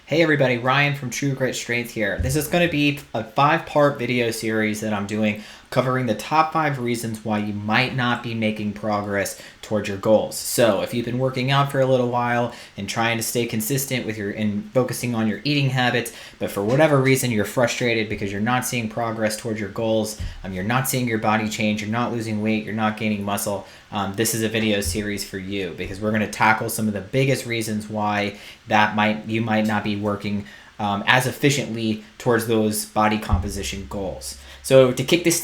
Hey everybody, Ryan from True Grit Strength here. This is going to be a 5-part video series that I'm doing covering the top 5 reasons why you might not be making progress towards your goals. So if you've been working out for a little while and trying to stay consistent with and focusing on your eating habits, but for whatever reason you're frustrated because you're not seeing progress towards your goals, you're not seeing your body change, you're not losing weight, you're not gaining muscle, this is a video series for you because we're going to tackle some of the biggest reasons why you might not be working as efficiently towards those body composition goals. So to kick this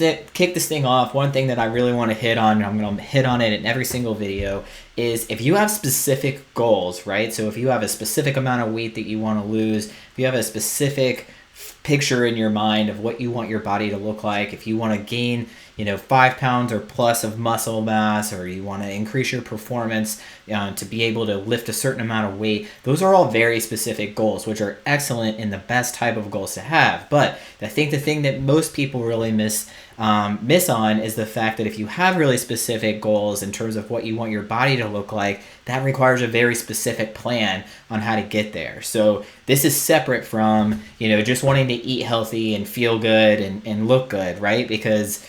thing off, one thing that I really want to hit on, and I'm going to hit on it in every single video, is if you have specific goals, right? So if you have a specific amount of weight that you want to lose, if you have a specific picture in your mind of what you want your body to look like, if you want to gain 5 pounds or plus of muscle mass, or you want to increase your performance to be able to lift a certain amount of weight, those are all very specific goals, which are excellent and the best type of goals to have. But I think the thing that most people really miss on is the fact that if you have really specific goals in terms of what you want your body to look like, that requires a very specific plan on how to get there. So this is separate from just wanting to eat healthy and feel good and look good, right? Because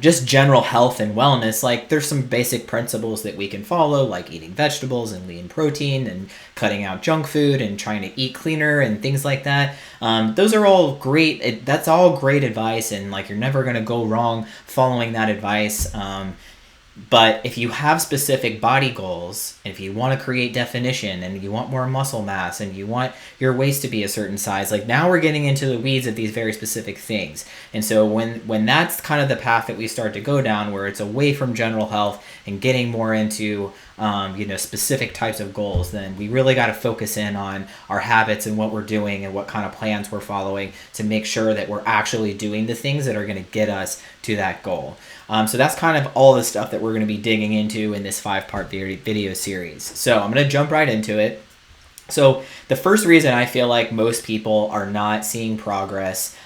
just general health and wellness, like there's some basic principles that we can follow, like eating vegetables and lean protein and cutting out junk food and trying to eat cleaner and things like that. Those are all great. That's all great advice, and like you're never going to go wrong following that advice. But if you have specific body goals, and if you want to create definition and you want more muscle mass and you want your waist to be a certain size, like now we're getting into the weeds of these very specific things. And so when that's kind of the path that we start to go down, where it's away from general health and getting more into specific types of goals, then we really got to focus in on our habits and what we're doing and what kind of plans we're following to make sure that we're actually doing the things that are going to get us to that goal. So that's kind of all the stuff that we're going to be digging into in this 5-part video series. So I'm going to jump right into it. So the first reason I feel like most people are not seeing progress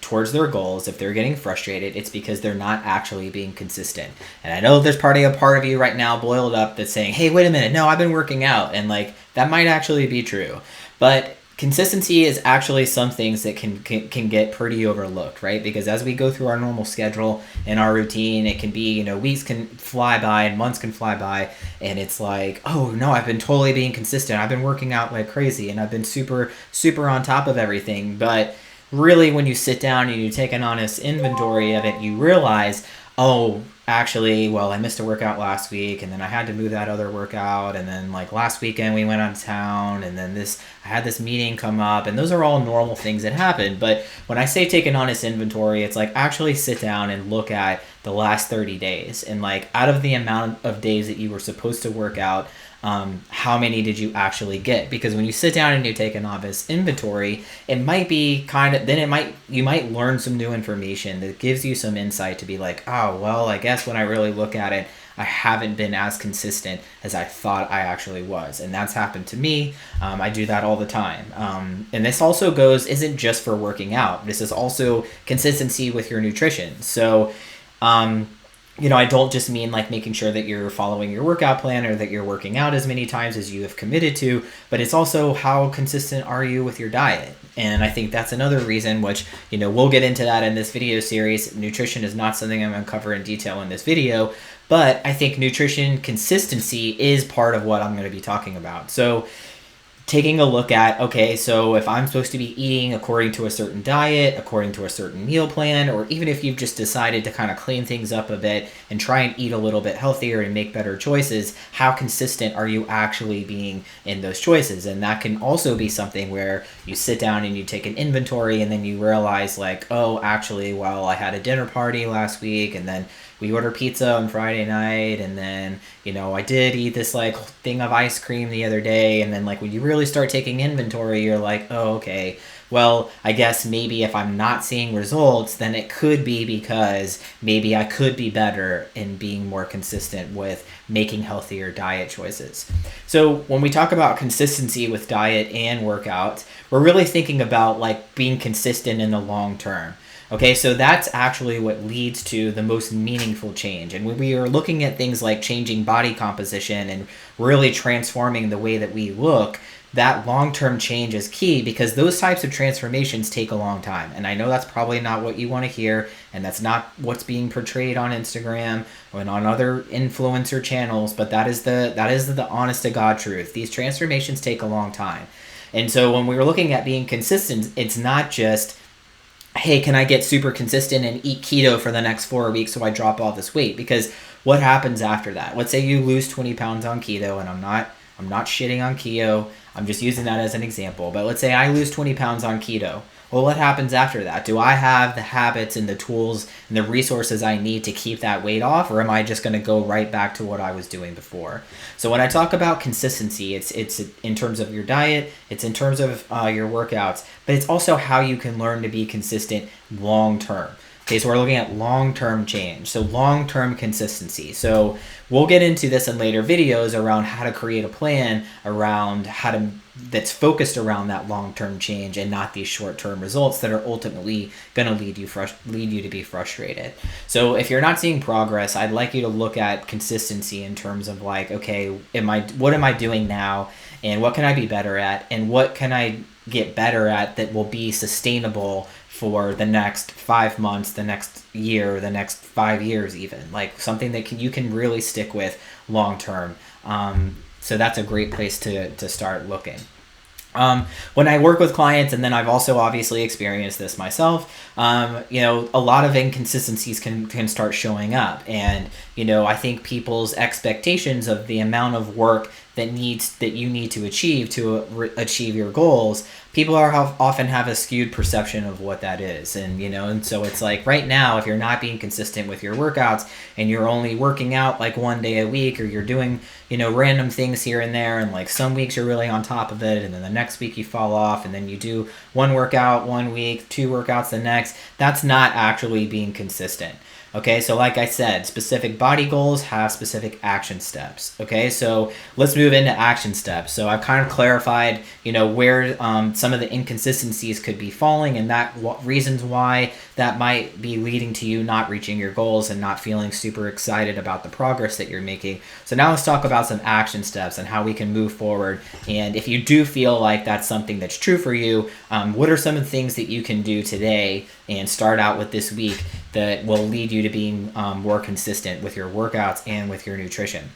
towards their goals, if they're getting frustrated, it's because they're not actually being consistent. And I know there's probably a part of you right now boiled up that's saying, hey, wait a minute, no, I've been working out. And like that might actually be true. But consistency is actually some things that can get pretty overlooked, right? Because as we go through our normal schedule and our routine, it can be, weeks can fly by and months can fly by, and it's like, oh no, I've been totally being consistent. I've been working out like crazy and I've been super, super on top of everything. But really, when you sit down and you take an honest inventory of it, you realize, oh, actually, well, I missed a workout last week, and then I had to move that other workout, and then like last weekend we went out of town, and then I had this meeting come up, and those are all normal things that happen. But when I say take an honest inventory, it's like actually sit down and look at the last 30 days, and like out of the amount of days that you were supposed to work out, how many did you actually get? Because when you sit down and you take an honest inventory, it might be you might learn some new information that gives you some insight to be like, oh, well, I guess when I really look at it, I haven't been as consistent as I thought I actually was. And that's happened to me. I do that all the time. And this also isn't just for working out. This is also consistency with your nutrition. So, I don't just mean like making sure that you're following your workout plan or that you're working out as many times as you have committed to, but it's also how consistent are you with your diet. And I think that's another reason, which, we'll get into that in this video series. Nutrition is not something I'm going to cover in detail in this video, but I think nutrition consistency is part of what I'm going to be talking about. So taking a look at, okay, so if I'm supposed to be eating according to a certain diet, according to a certain meal plan, or even if you've just decided to kind of clean things up a bit and try and eat a little bit healthier and make better choices, how consistent are you actually being in those choices? And that can also be something where you sit down and you take an inventory and then you realize like, oh, actually, well, I had a dinner party last week and then we ordered pizza on Friday night, and then, I did eat this like thing of ice cream the other day, and then like when you really start taking inventory, you're like, oh, okay, well, I guess maybe if I'm not seeing results, then it could be because maybe I could be better in being more consistent with making healthier diet choices. So when we talk about consistency with diet and workout, we're really thinking about like being consistent in the long term. Okay, so that's actually what leads to the most meaningful change. And when we are looking at things like changing body composition and really transforming the way that we look, that long-term change is key, because those types of transformations take a long time. And I know that's probably not what you want to hear, and that's not what's being portrayed on Instagram and on other influencer channels, but that is the honest to God truth. These transformations take a long time. And so when we're looking at being consistent, it's not just, hey, can I get super consistent and eat keto for the next 4 weeks so I drop all this weight? Because what happens after that? Let's say you lose 20 pounds on keto, and I'm not shitting on keto. I'm just using that as an example. But let's say I lose 20 pounds on keto. Well, what happens after that? Do I have the habits and the tools and the resources I need to keep that weight off, or am I just going to go right back to what I was doing before? So when I talk about consistency, it's in terms of your diet, it's in terms of your workouts, but it's also how you can learn to be consistent long term. Okay, so we're looking at long-term change, so long-term consistency. So we'll get into this in later videos around how to create a plan around that's focused around that long-term change and not these short-term results that are ultimately going to lead you to be frustrated. So if you're not seeing progress, I'd like you to look at consistency in terms of like, okay, what am I doing now, and what can I be better at, and what can I get better at that will be sustainable for the next 5 months, the next year, the next 5 years even. Like something that you can really stick with long term. So that's a great place to start looking. When I work with clients, and then I've also obviously experienced this myself, a lot of inconsistencies can start showing up. And, I think people's expectations of the amount of work that you need to achieve to achieve your goals, people often have a skewed perception of what that is. And so it's like right now, if you're not being consistent with your workouts and you're only working out like 1 day a week, or you're doing random things here and there, and like some weeks you're really on top of it, and then the next week you fall off, and then you do one workout 1 week, 2 workouts the next, that's not actually being consistent. Okay, so like I said, specific body goals have specific action steps. Okay, so let's move into action steps. So I've kind of clarified, where some of the inconsistencies could be falling, and reasons why that might be leading to you not reaching your goals and not feeling super excited about the progress that you're making. So now let's talk about some action steps and how we can move forward. And if you do feel like that's something that's true for you, what are some of the things that you can do today and start out with this week that will lead you to being more consistent with your workouts and with your nutrition?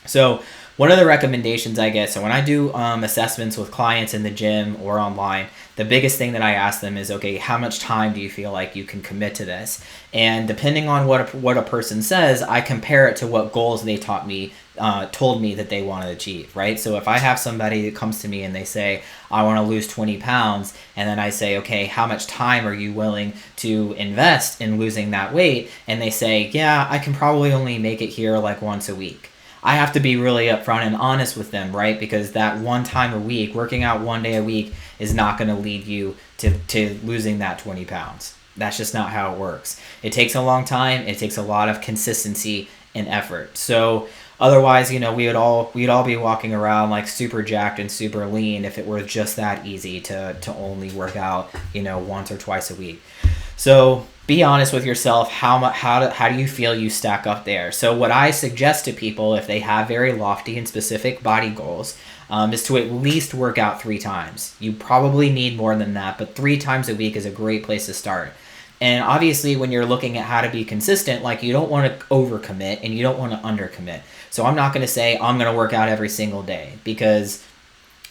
So one of the recommendations I get, so when I do assessments with clients in the gym or online, the biggest thing that I ask them is, okay, how much time do you feel like you can commit to this? And depending on what a person says, I compare it to what goals they told me that they want to achieve, right? So if I have somebody that comes to me and they say, I want to lose 20 pounds, and then I say, okay, how much time are you willing to invest in losing that weight? And they say, yeah, I can probably only make it here like once a week. I have to be really upfront and honest with them, right? Because that one time a week, working out 1 day a week, is not going to lead you to losing that 20 pounds. That's just not how it works. It takes a long time. It takes a lot of consistency and effort. So otherwise, we'd all be walking around like super jacked and super lean if it were just that easy to only work out, once or twice a week. So be honest with yourself. How do you feel you stack up there? So what I suggest to people, if they have very lofty and specific body goals, is to at least work out 3 times. You probably need more than that, but 3 times a week is a great place to start. And obviously, when you're looking at how to be consistent, like you don't want to overcommit and you don't want to undercommit. So I'm not going to say I'm going to work out every single day, because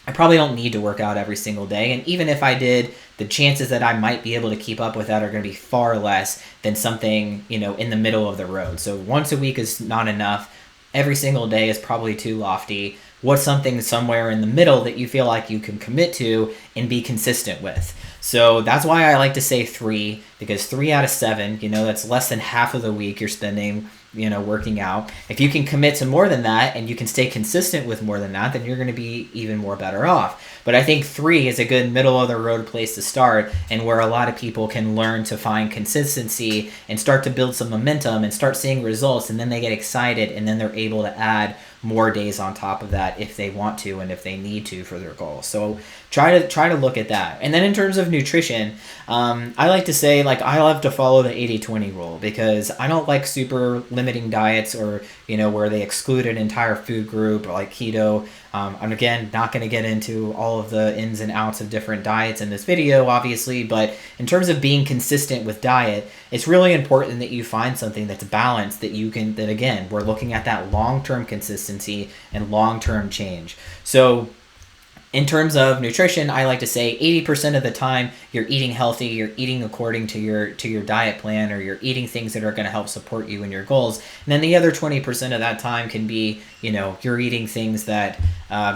I probably don't need to work out every single day. And even if I did, the chances that I might be able to keep up with that are going to be far less than something, in the middle of the road. So once a week is not enough. Every single day is probably too lofty. What's something somewhere in the middle that you feel like you can commit to and be consistent with? So that's why I like to say 3, because 3 out of 7, that's less than half of the week you're spending, working out. If you can commit to more than that and you can stay consistent with more than that, then you're going to be even more better off. But I think 3 is a good middle of the road place to start, and where a lot of people can learn to find consistency and start to build some momentum and start seeing results, and then they get excited, and then they're able to add more days on top of that if they want to and if they need to for their goals. So try to look at that. And then in terms of nutrition, I like to say, like, I love to follow the 80-20 rule, because I don't like super limiting diets, or where they exclude an entire food group, or like keto. I'm again not going to get into all of the ins and outs of different diets in this video, obviously, but in terms of being consistent with diet, it's really important that you find something that's balanced, that again, we're looking at that long-term consistency and long-term change. So in terms of nutrition, I like to say 80% of the time you're eating healthy, you're eating according to your diet plan, or you're eating things that are going to help support you in your goals. And then the other 20% of that time can be, you're eating things that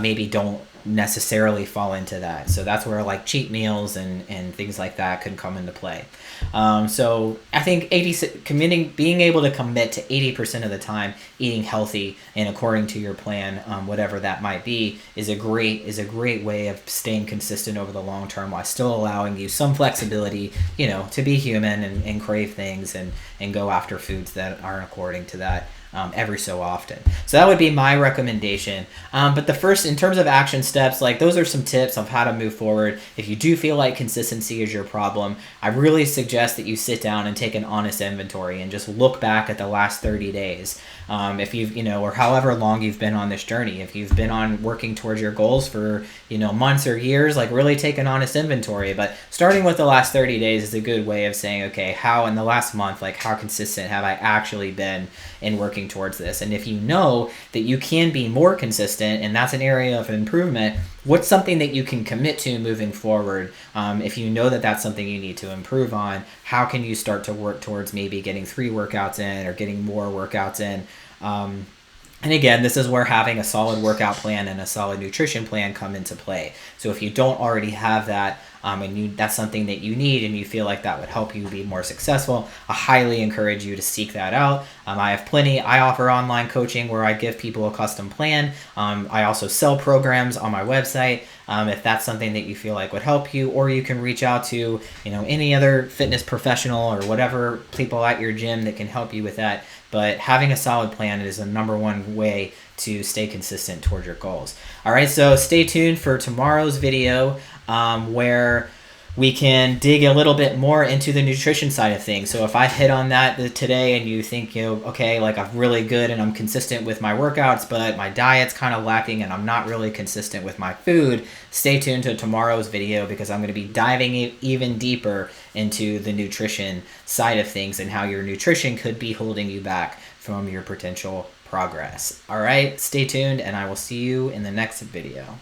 maybe don't necessarily fall into that. So that's where like cheat meals and things like that could come into play. So I think being able to commit to 80% of the time eating healthy and according to your plan, whatever that might be, is a great way of staying consistent over the long term, while still allowing you some flexibility, to be human and crave things and go after foods that aren't according to that. Every so often. So that would be my recommendation. But the first, in terms of action steps, like, those are some tips of how to move forward. If you do feel like consistency is your problem, I really suggest that you sit down and take an honest inventory and just look back at the last 30 days. If you've, or however long you've been on this journey, if you've been on working towards your goals for, months or years, like, really take an honest inventory. But starting with the last 30 days is a good way of saying, okay, how in the last month, like, how consistent have I actually been in working towards this? And if you know that you can be more consistent and that's an area of improvement, what's something that you can commit to moving forward? If you know that that's something you need to improve on, how can you start to work towards maybe getting 3 workouts in, or getting more workouts in? And again, this is where having a solid workout plan and a solid nutrition plan come into play. So if you don't already have that, and that's something that you need, and you feel like that would help you be more successful, I highly encourage you to seek that out. I offer online coaching where I give people a custom plan. I also sell programs on my website. If that's something that you feel like would help you, or you can reach out to, any other fitness professional or whatever people at your gym that can help you with that. But having a solid plan is the number one way to stay consistent toward your goals. All right, so stay tuned for tomorrow's video, where we can dig a little bit more into the nutrition side of things. So if I hit on that today and you think, okay, like, I'm really good and I'm consistent with my workouts, but my diet's kind of lacking and I'm not really consistent with my food, stay tuned to tomorrow's video, because I'm going to be diving even deeper into the nutrition side of things and how your nutrition could be holding you back from your potential progress. All right, stay tuned, and I will see you in the next video.